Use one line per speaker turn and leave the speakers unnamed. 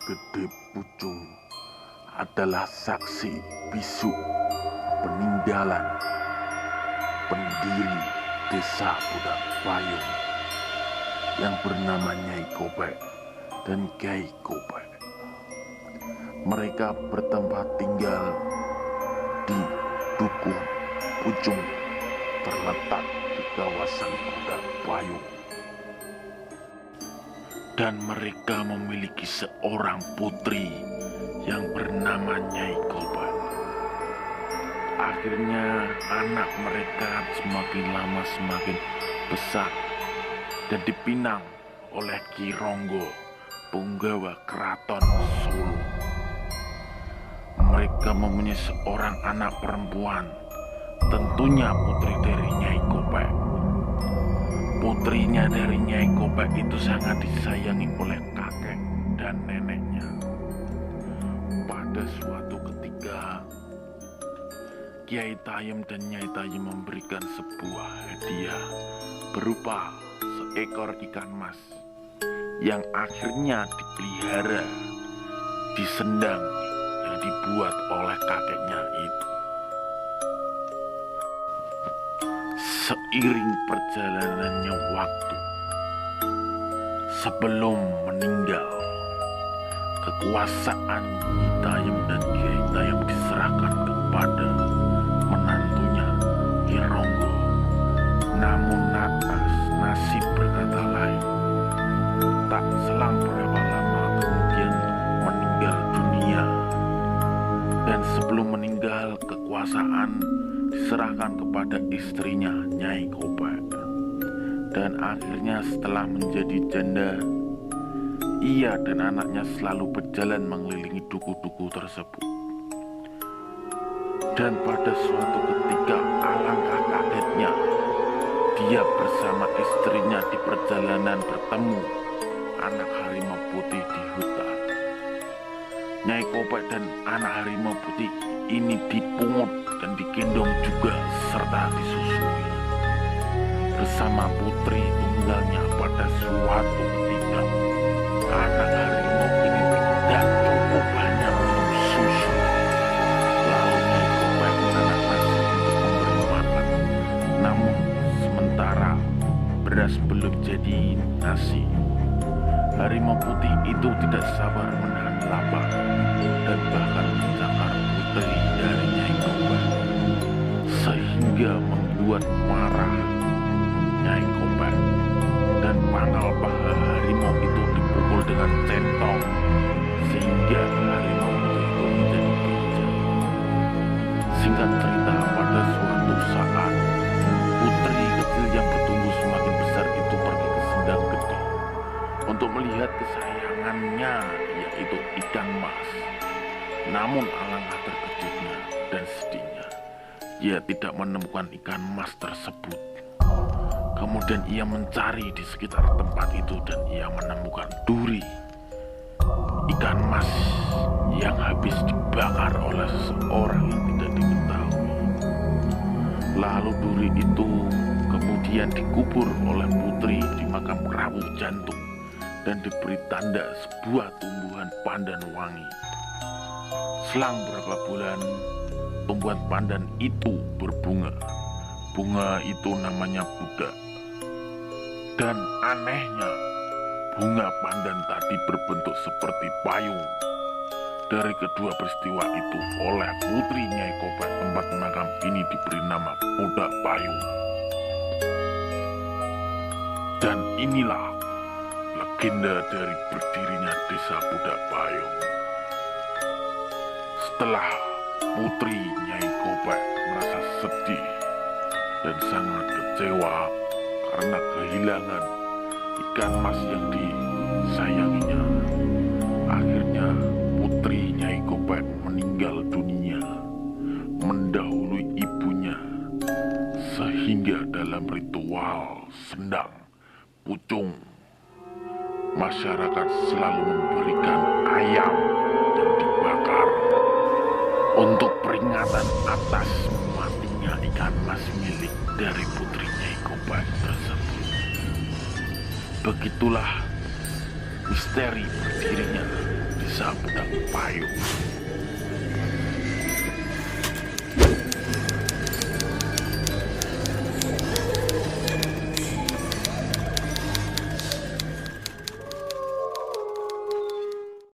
Gede Pucung adalah saksi bisu peninggalan pendiri desa Pudak Payung yang bernama Nyai Kopek dan Kyai Kopek. Mereka bertempat tinggal di Dukuh Pucung, terletak di kawasan Pudak Payung. Dan mereka memiliki seorang putri yang bernama Nyai Kopek. Akhirnya anak mereka semakin lama semakin besar dan dipinang oleh Ki Ronggo, punggawa keraton Solo. Mereka mempunyai seorang anak perempuan, tentunya putri dari Nyai Kopek. Putrinya dari Nyai Kopek itu sangat disayangi oleh kakek dan neneknya. Pada suatu ketika, Kiai Tayem dan Nyai Tayem memberikan sebuah hadiah berupa seekor ikan mas yang akhirnya dipelihara di sendang yang dibuat oleh kakeknya itu. Seiring perjalanannya waktu, sebelum meninggal, kekuasaan Nyai Tayem dan Kiai Tayem diserahkan kepada menantunya Ki Ronggo. Namun atas nasib berkata lain, tak selang berapa lama kemudian meninggal dunia. Dan sebelum meninggal, kekuasaan diserahkan kepada istrinya Nyai Kopek. Dan akhirnya setelah menjadi janda, ia dan anaknya selalu berjalan mengelilingi duku-duku tersebut. Dan pada suatu ketika, alangkah kagetnya, dia bersama istrinya di perjalanan bertemu anak harimau putih di hutan. Nyai Kopek dan anak harimau putih ini dipungut dan digendong juga serta disusui bersama putri tunggalnya. Pada suatu ketika, anak harimau ini tidak cukup banyak minum susu. Lalu Nyai Kopek menanak nasi untuk memberi makan. Namun sementara beras belum jadi nasi, harimau putih itu tidak sabar menahan lapar dan bahkan mencakar putri dari Nyai Kopek, sehingga membuat marah Nyai Kopek, dan pangkal paha harimau itu dipukul dengan centong sehingga harimau putih itu menjadi pingsan. Singkat cerita, pada suatu saat putri kecil yang bertumbuh semakin besar itu pergi ke sendang gede untuk melihat kesayangannya, yaitu ikan mas. Namun alangkah terkejutnya dan sedihnya, ia tidak menemukan ikan mas tersebut. Kemudian ia mencari di sekitar tempat itu dan ia menemukan duri, ikan mas yang habis dibakar oleh seseorang yang tidak diketahui. Lalu duri itu kemudian dikubur oleh putri di makam Rawuh Jantung dan diberi tanda sebuah tumbuhan pandan wangi. Selang beberapa bulan, tumbuhan pandan itu berbunga. Bunga itu namanya Budak. Dan anehnya, bunga pandan tadi berbentuk seperti payung. Dari kedua peristiwa itu, oleh putri Nyai Kopek, tempat makam ini diberi nama Pudak Payung. Dan inilah legenda dari berdirinya desa Pudak Payung. Setelah putri Nyai Kopek merasa sedih dan sangat kecewa karena kehilangan ikan mas yang disayanginya, akhirnya putri Nyai Kopek meninggal dunia mendahului ibunya, sehingga dalam ritual sendang pucung, masyarakat selalu memberikan ayam yang dibakar untuk peringatan atas matinya ikan mas milik dari putri Nyai Kopek tersebut. Begitulah misteri berdirinya desa pedang payung.